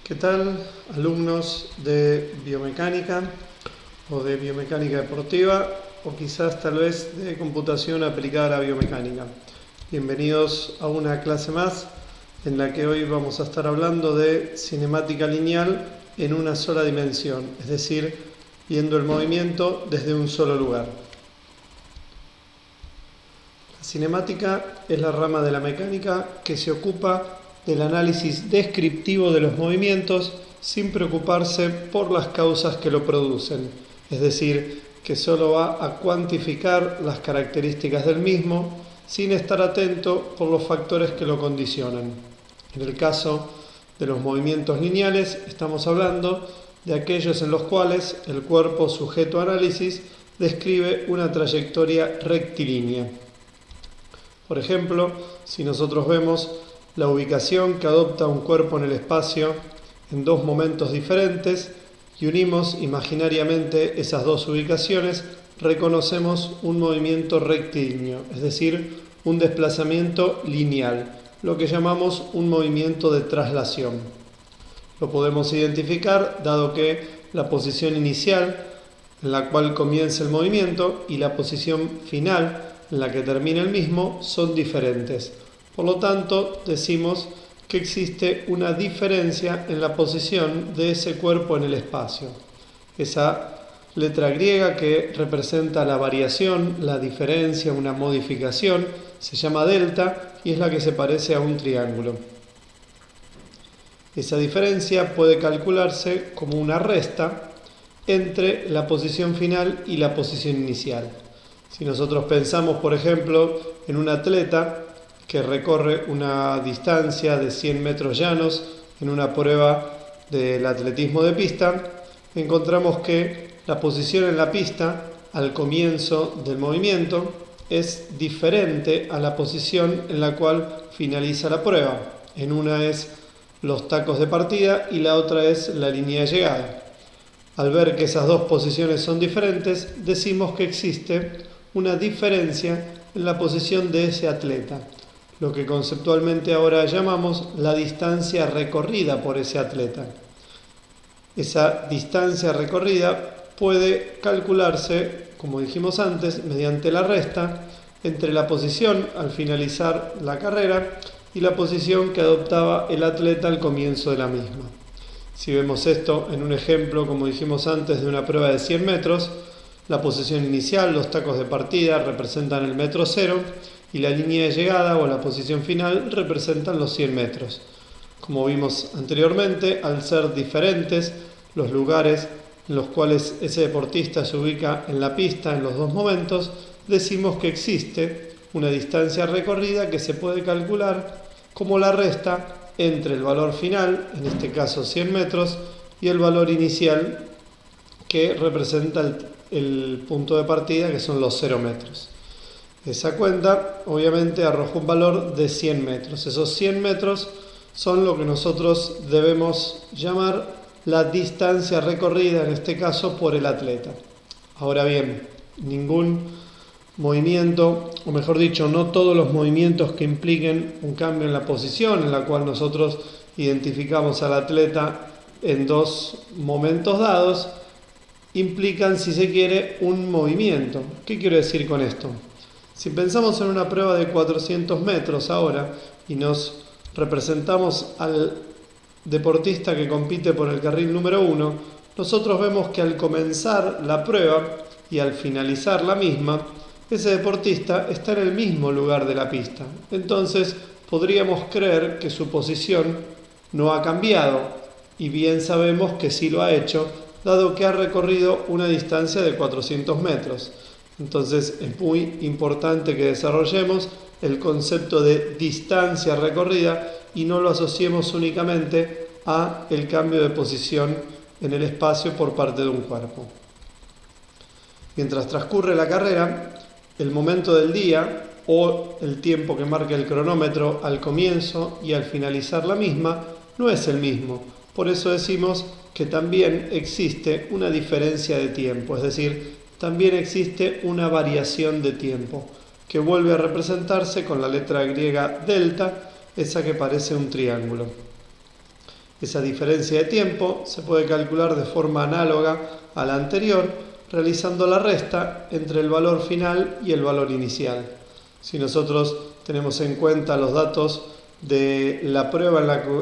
¿Qué tal, alumnos de biomecánica o de biomecánica deportiva o quizás tal vez de computación aplicada a la biomecánica? Bienvenidos a una clase más en la que hoy vamos a estar hablando de cinemática lineal en una sola dimensión, es decir, viendo el movimiento desde un solo lugar. La cinemática es la rama de la mecánica que se ocupa del análisis descriptivo de los movimientos sin preocuparse por las causas que lo producen, es decir, que solo va a cuantificar las características del mismo sin estar atento por los factores que lo condicionan. En el caso de los movimientos lineales estamos hablando de aquellos en los cuales el cuerpo sujeto a análisis describe una trayectoria rectilínea. Por ejemplo, si nosotros vemos la ubicación que adopta un cuerpo en el espacio en dos momentos diferentes y unimos imaginariamente esas dos ubicaciones, reconocemos un movimiento rectilíneo, es decir, un desplazamiento lineal, lo que llamamos un movimiento de traslación. Lo podemos identificar dado que la posición inicial en la cual comienza el movimiento y la posición final en la que termina el mismo son diferentes. Por lo tanto, decimos que existe una diferencia en la posición de ese cuerpo en el espacio. Esa letra griega que representa la variación, la diferencia, una modificación, se llama delta y es la que se parece a un triángulo. Esa diferencia puede calcularse como una resta entre la posición final y la posición inicial. Si nosotros pensamos, por ejemplo, en un atleta que recorre una distancia de 100 metros llanos en una prueba del atletismo de pista, encontramos que la posición en la pista al comienzo del movimiento es diferente a la posición en la cual finaliza la prueba. En una es los tacos de partida y la otra es la línea de llegada. Al ver que esas dos posiciones son diferentes, decimos que existe una diferencia en la posición de ese atleta, lo que conceptualmente ahora llamamos la distancia recorrida por ese atleta. Esa distancia recorrida puede calcularse, como dijimos antes, mediante la resta entre la posición al finalizar la carrera y la posición que adoptaba el atleta al comienzo de la misma. Si vemos esto en un ejemplo, como dijimos antes, de una prueba de 100 metros, la posición inicial, los tacos de partida, representan el metro cero y la línea de llegada o la posición final representan los 100 metros. Como vimos anteriormente, al ser diferentes los lugares en los cuales ese deportista se ubica en la pista en los dos momentos, decimos que existe una distancia recorrida que se puede calcular como la resta entre el valor final, en este caso 100 metros, y el valor inicial que representa el punto de partida, que son los 0 metros. Esa cuenta obviamente arroja un valor de 100 metros. Esos 100 metros son lo que nosotros debemos llamar la distancia recorrida, en este caso por el atleta. Ahora bien, ningún movimiento, o mejor dicho, no todos los movimientos que impliquen un cambio en la posición en la cual nosotros identificamos al atleta en dos momentos dados, implican, si se quiere, un movimiento. ¿Qué quiero decir con esto? Si pensamos en una prueba de 400 metros ahora y nos representamos al deportista que compite por el carril número 1, nosotros vemos que al comenzar la prueba y al finalizar la misma, ese deportista está en el mismo lugar de la pista. Entonces podríamos creer que su posición no ha cambiado, y bien sabemos que sí lo ha hecho, dado que ha recorrido una distancia de 400 metros. Entonces es muy importante que desarrollemos el concepto de distancia recorrida y no lo asociemos únicamente a el cambio de posición en el espacio por parte de un cuerpo. Mientras transcurre la carrera, el momento del día o el tiempo que marca el cronómetro al comienzo y al finalizar la misma no es el mismo. Por eso decimos que también existe una diferencia de tiempo, es decir, también existe una variación de tiempo, que vuelve a representarse con la letra griega delta, esa que parece un triángulo. Esa diferencia de tiempo se puede calcular de forma análoga a la anterior, realizando la resta entre el valor final y el valor inicial. Si nosotros tenemos en cuenta los datos de la prueba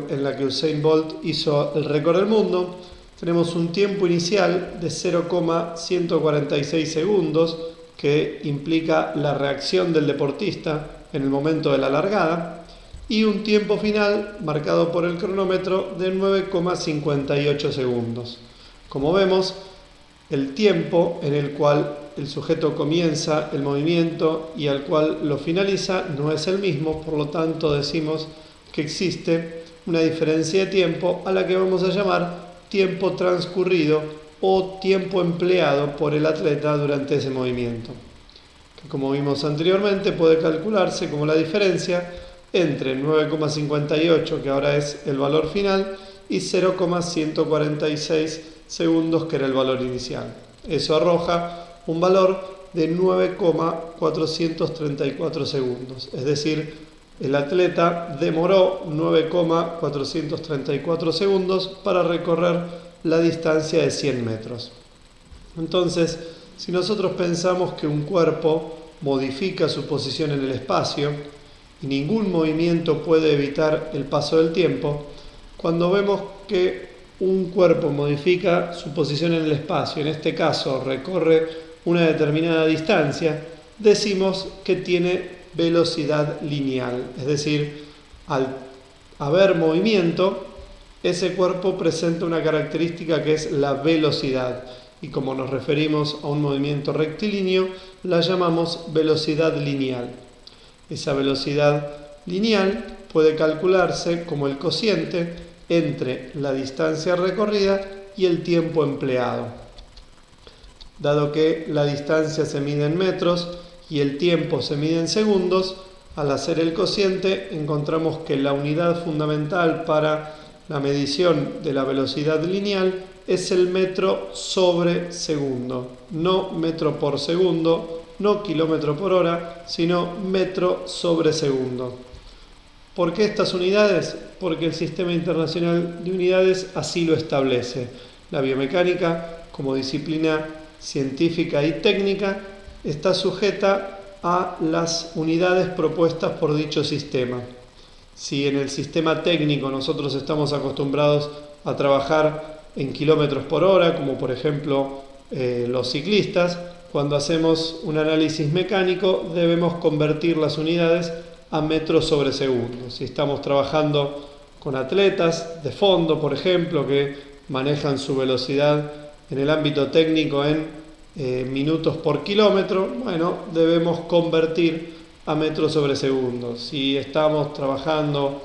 en la que Usain Bolt hizo el récord del mundo, tenemos un tiempo inicial de 0,146 segundos, que implica la reacción del deportista en el momento de la largada, y un tiempo final marcado por el cronómetro de 9,58 segundos. Como vemos, el tiempo en el cual el sujeto comienza el movimiento y al cual lo finaliza no es el mismo, por lo tanto decimos que existe una diferencia de tiempo a la que vamos a llamar tiempo transcurrido o tiempo empleado por el atleta durante ese movimiento, que como vimos anteriormente puede calcularse como la diferencia entre 9,58, que ahora es el valor final, y 0,146 segundos, que era el valor inicial. Eso arroja un valor de 9,434 segundos, es decir, el atleta demoró 9,434 segundos para recorrer la distancia de 100 metros. Entonces, si nosotros pensamos que un cuerpo modifica su posición en el espacio y ningún movimiento puede evitar el paso del tiempo, cuando vemos que un cuerpo modifica su posición en el espacio, en este caso recorre una determinada distancia, decimos que tiene velocidad lineal, es decir, al haber movimiento, ese cuerpo presenta una característica que es la velocidad, y como nos referimos a un movimiento rectilíneo, la llamamos velocidad lineal. Esa velocidad lineal puede calcularse como el cociente entre la distancia recorrida y el tiempo empleado. Dado que la distancia se mide en metros y el tiempo se mide en segundos, al hacer el cociente encontramos que la unidad fundamental para la medición de la velocidad lineal es el metro sobre segundo, no metro por segundo, no kilómetro por hora, sino metro sobre segundo. ¿Por qué estas unidades? Porque el Sistema Internacional de Unidades así lo establece. La biomecánica, como disciplina científica y técnica, está sujeta a las unidades propuestas por dicho sistema. Si en el sistema técnico nosotros estamos acostumbrados a trabajar en kilómetros por hora, como por ejemplo los ciclistas, cuando hacemos un análisis mecánico debemos convertir las unidades a metros sobre segundo. Si estamos trabajando con atletas de fondo, por ejemplo, que manejan su velocidad en el ámbito técnico en minutos por kilómetro, bueno, debemos convertir a metros sobre segundo. Si estamos trabajando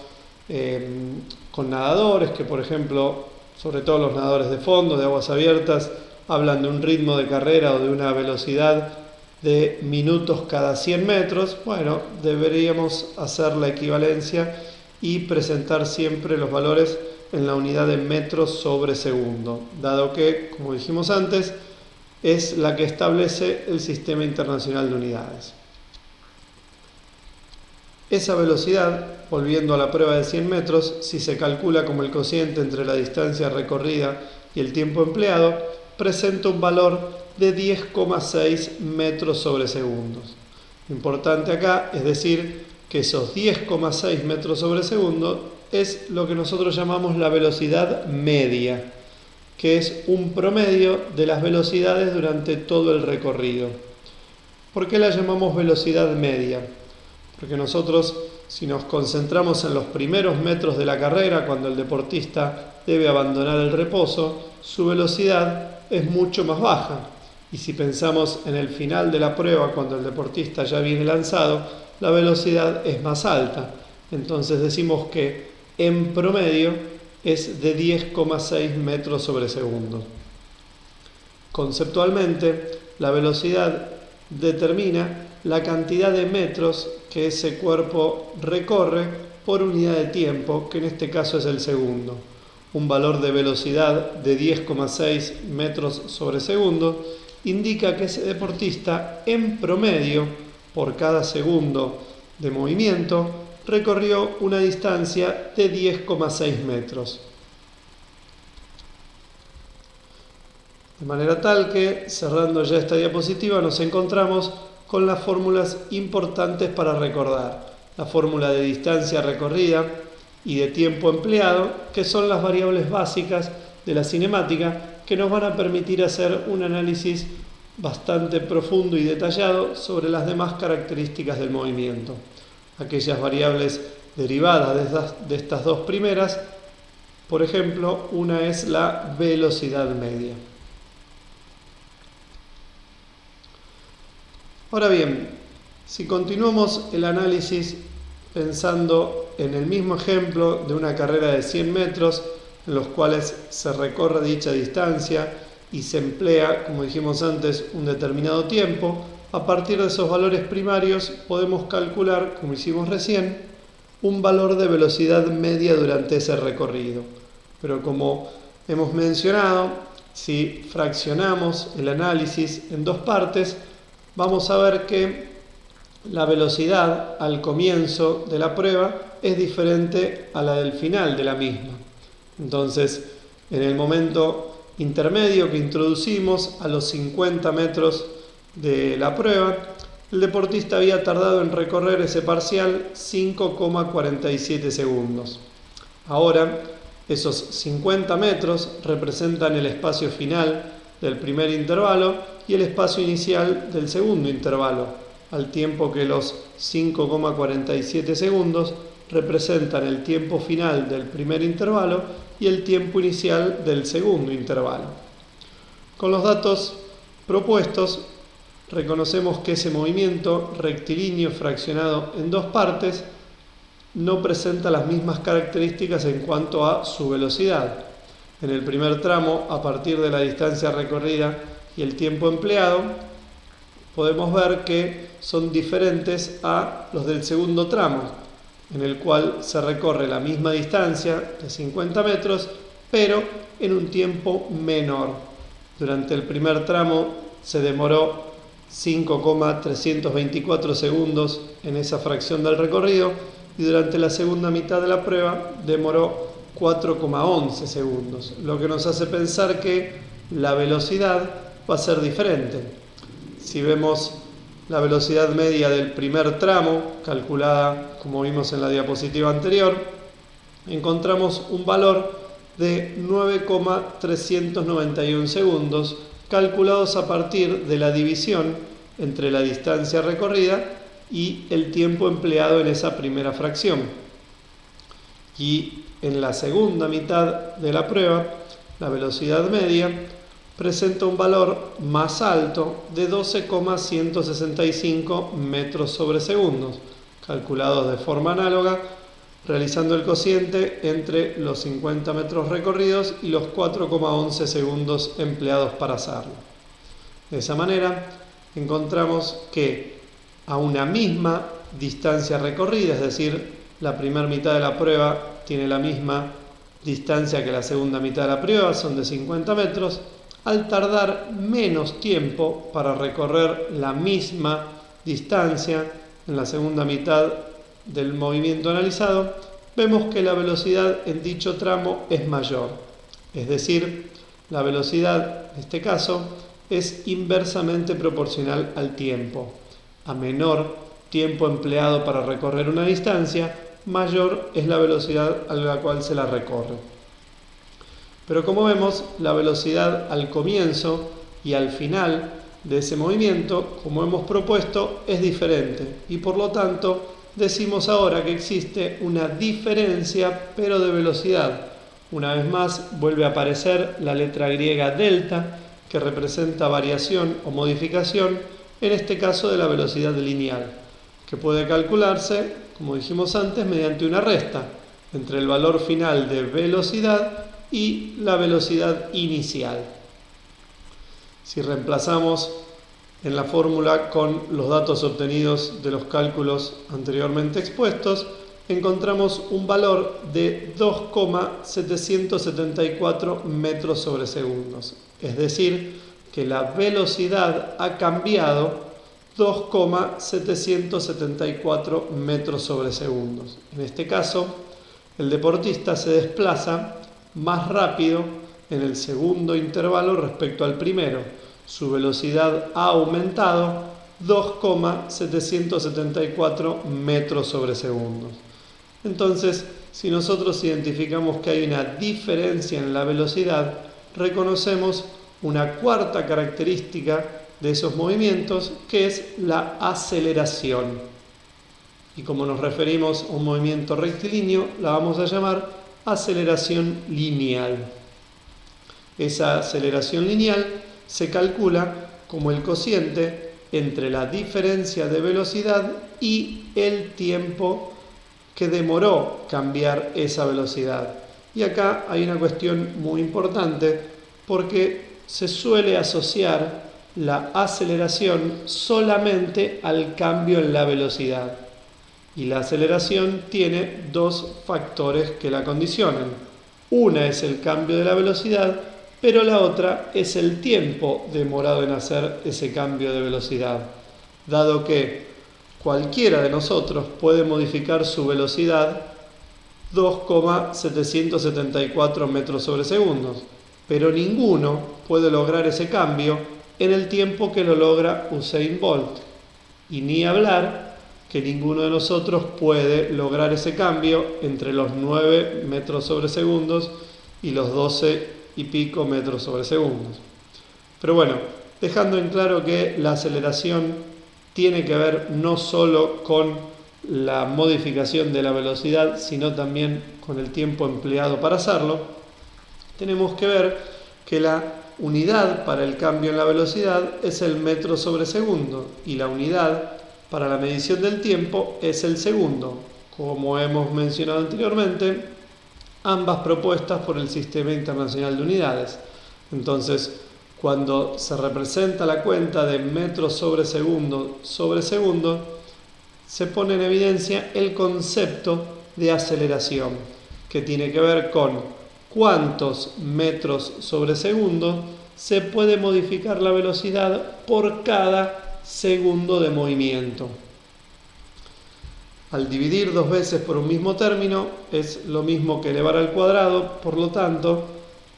con nadadores, que por ejemplo, sobre todo los nadadores de fondo, de aguas abiertas, hablan de un ritmo de carrera o de una velocidad de minutos cada 100 metros, bueno, deberíamos hacer la equivalencia y presentar siempre los valores en la unidad de metros sobre segundo, dado que, como dijimos antes, es la que establece el Sistema Internacional de Unidades. Esa velocidad, volviendo a la prueba de 100 metros, si se calcula como el cociente entre la distancia recorrida y el tiempo empleado, presenta un valor de 10,6 metros sobre segundos. Lo importante acá es decir que esos 10,6 metros sobre segundo es lo que nosotros llamamos la velocidad media, que es un promedio de las velocidades durante todo el recorrido. ¿Por qué la llamamos velocidad media? Porque nosotros, si nos concentramos en los primeros metros de la carrera, cuando el deportista debe abandonar el reposo, su velocidad es mucho más baja. Y si pensamos en el final de la prueba, cuando el deportista ya viene lanzado, la velocidad es más alta. Entonces decimos que en promedio es de 10,6 metros sobre segundo. Conceptualmente, la velocidad determina la cantidad de metros que ese cuerpo recorre por unidad de tiempo, que en este caso es el segundo. Un valor de velocidad de 10,6 metros sobre segundo indica que ese deportista en promedio, por cada segundo de movimiento, recorrió una distancia de 10,6 metros. De manera tal que, cerrando ya esta diapositiva, nos encontramos con las fórmulas importantes para recordar. La fórmula de distancia recorrida y de tiempo empleado, que son las variables básicas de la cinemática que nos van a permitir hacer un análisis bastante profundo y detallado sobre las demás características del movimiento. Aquellas variables derivadas de estas dos primeras, por ejemplo, una es la velocidad media. Ahora bien, si continuamos el análisis pensando en el mismo ejemplo de una carrera de 100 metros, en los cuales se recorre dicha distancia y se emplea, como dijimos antes, un determinado tiempo, a partir de esos valores primarios podemos calcular, como hicimos recién, un valor de velocidad media durante ese recorrido. Pero como hemos mencionado, si fraccionamos el análisis en dos partes, vamos a ver que la velocidad al comienzo de la prueba es diferente a la del final de la misma. Entonces, en el momento intermedio que introducimos a los 50 metros de la prueba, el deportista había tardado en recorrer ese parcial 5,47 segundos. Ahora, esos 50 metros representan el espacio final del primer intervalo y el espacio inicial del segundo intervalo, al tiempo que los 5,47 segundos representan el tiempo final del primer intervalo y el tiempo inicial del segundo intervalo. Con los datos propuestos, reconocemos que ese movimiento rectilíneo fraccionado en dos partes no presenta las mismas características en cuanto a su velocidad. En el primer tramo, a partir de la distancia recorrida y el tiempo empleado, podemos ver que son diferentes a los del segundo tramo, en el cual se recorre la misma distancia de 50 metros, pero en un tiempo menor. Durante el primer tramo se demoró 5,324 segundos en esa fracción del recorrido y durante la segunda mitad de la prueba demoró 4,11 segundos, lo que nos hace pensar que la velocidad va a ser diferente. Si vemos la velocidad media del primer tramo, calculada como vimos en la diapositiva anterior, encontramos un valor de 9,391 segundos, calculados a partir de la división entre la distancia recorrida y el tiempo empleado en esa primera fracción. Y en la segunda mitad de la prueba, la velocidad media presenta un valor más alto de 12,165 metros sobre segundos, calculados de forma análoga, realizando el cociente entre los 50 metros recorridos y los 4,11 segundos empleados para hacerlo. De esa manera, encontramos que a una misma distancia recorrida, es decir, la primera mitad de la prueba tiene la misma distancia que la segunda mitad de la prueba, son de 50 metros, al tardar menos tiempo para recorrer la misma distancia en la segunda mitad del movimiento analizado, vemos que la velocidad en dicho tramo es mayor. Es decir, la velocidad en este caso es inversamente proporcional al tiempo. A menor tiempo empleado para recorrer una distancia, mayor es la velocidad a la cual se la recorre. Pero como vemos, la velocidad al comienzo y al final de ese movimiento, como hemos propuesto, es diferente y por lo tanto decimos ahora que existe una diferencia pero de velocidad. Una vez más vuelve a aparecer la letra griega delta, que representa variación o modificación, en este caso de la velocidad lineal, que puede calcularse, como dijimos antes, mediante una resta entre el valor final de velocidad y la velocidad inicial. Si reemplazamos en la fórmula con los datos obtenidos de los cálculos anteriormente expuestos, encontramos un valor de 2,774 metros sobre segundos. Es decir, que la velocidad ha cambiado 2,774 metros sobre segundos. En este caso, el deportista se desplaza más rápido en el segundo intervalo respecto al primero. Su velocidad ha aumentado 2,774 metros sobre segundo. Entonces, si nosotros identificamos que hay una diferencia en la velocidad, reconocemos una cuarta característica de esos movimientos, que es la aceleración. Y como nos referimos a un movimiento rectilíneo, la vamos a llamar aceleración lineal. Esa aceleración lineal se calcula como el cociente entre la diferencia de velocidad y el tiempo que demoró cambiar esa velocidad. Y acá hay una cuestión muy importante, porque se suele asociar la aceleración solamente al cambio en la velocidad. Y la aceleración tiene dos factores que la condicionan. Una es el cambio de la velocidad, pero la otra es el tiempo demorado en hacer ese cambio de velocidad, dado que cualquiera de nosotros puede modificar su velocidad 2,774 metros sobre segundo, pero ninguno puede lograr ese cambio en el tiempo que lo logra Usain Bolt. Y ni hablar que ninguno de nosotros puede lograr ese cambio entre los 9 metros sobre segundos y los 12 y pico metros sobre segundos. Pero bueno, dejando en claro que la aceleración tiene que ver no solo con la modificación de la velocidad, sino también con el tiempo empleado para hacerlo, tenemos que ver que la unidad para el cambio en la velocidad es el metro sobre segundo y la unidad para la medición del tiempo es el segundo, como hemos mencionado anteriormente, ambas propuestas por el Sistema Internacional de Unidades. Entonces, cuando se representa la cuenta de metros sobre segundo, se pone en evidencia el concepto de aceleración, que tiene que ver con cuántos metros sobre segundo se puede modificar la velocidad por cada segundo de movimiento. Al dividir dos veces por un mismo término es lo mismo que elevar al cuadrado, por lo tanto,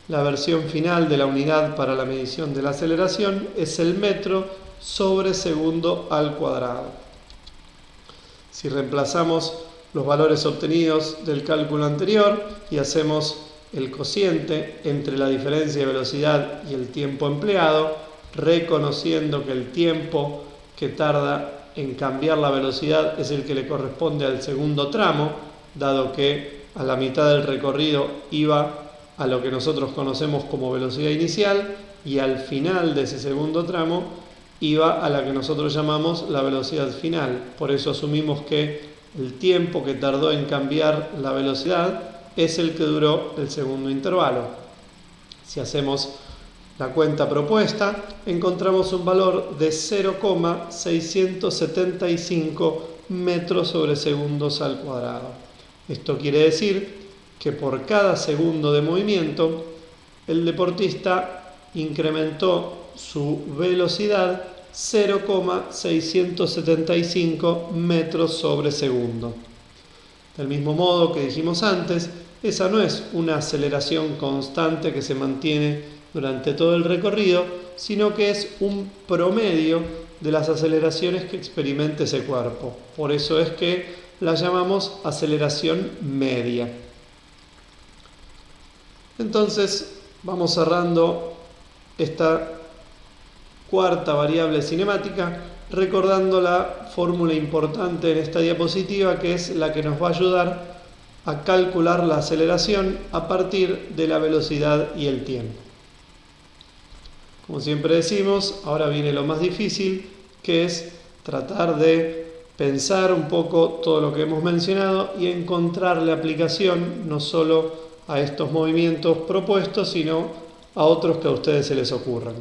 la versión final de la unidad para la medición de la aceleración es el metro sobre segundo al cuadrado. Si reemplazamos los valores obtenidos del cálculo anterior y hacemos el cociente entre la diferencia de velocidad y el tiempo empleado, reconociendo que el tiempo que tarda en cambiar la velocidad es el que le corresponde al segundo tramo, dado que a la mitad del recorrido iba a lo que nosotros conocemos como velocidad inicial y al final de ese segundo tramo iba a la que nosotros llamamos la velocidad final. Por eso asumimos que el tiempo que tardó en cambiar la velocidad es el que duró el segundo intervalo. Si hacemos la cuenta propuesta, encontramos un valor de 0,675 metros sobre segundos al cuadrado. Esto quiere decir que por cada segundo de movimiento, el deportista incrementó su velocidad 0,675 metros sobre segundo. Del mismo modo que dijimos antes, esa no es una aceleración constante que se mantiene durante todo el recorrido, sino que es un promedio de las aceleraciones que experimente ese cuerpo. Por eso es que la llamamos aceleración media. Entonces, vamos cerrando esta cuarta variable cinemática, recordando la fórmula importante en esta diapositiva, que es la que nos va a ayudar a calcular la aceleración a partir de la velocidad y el tiempo. Como siempre decimos, ahora viene lo más difícil, que es tratar de pensar un poco todo lo que hemos mencionado y encontrarle aplicación no solo a estos movimientos propuestos, sino a otros que a ustedes se les ocurran.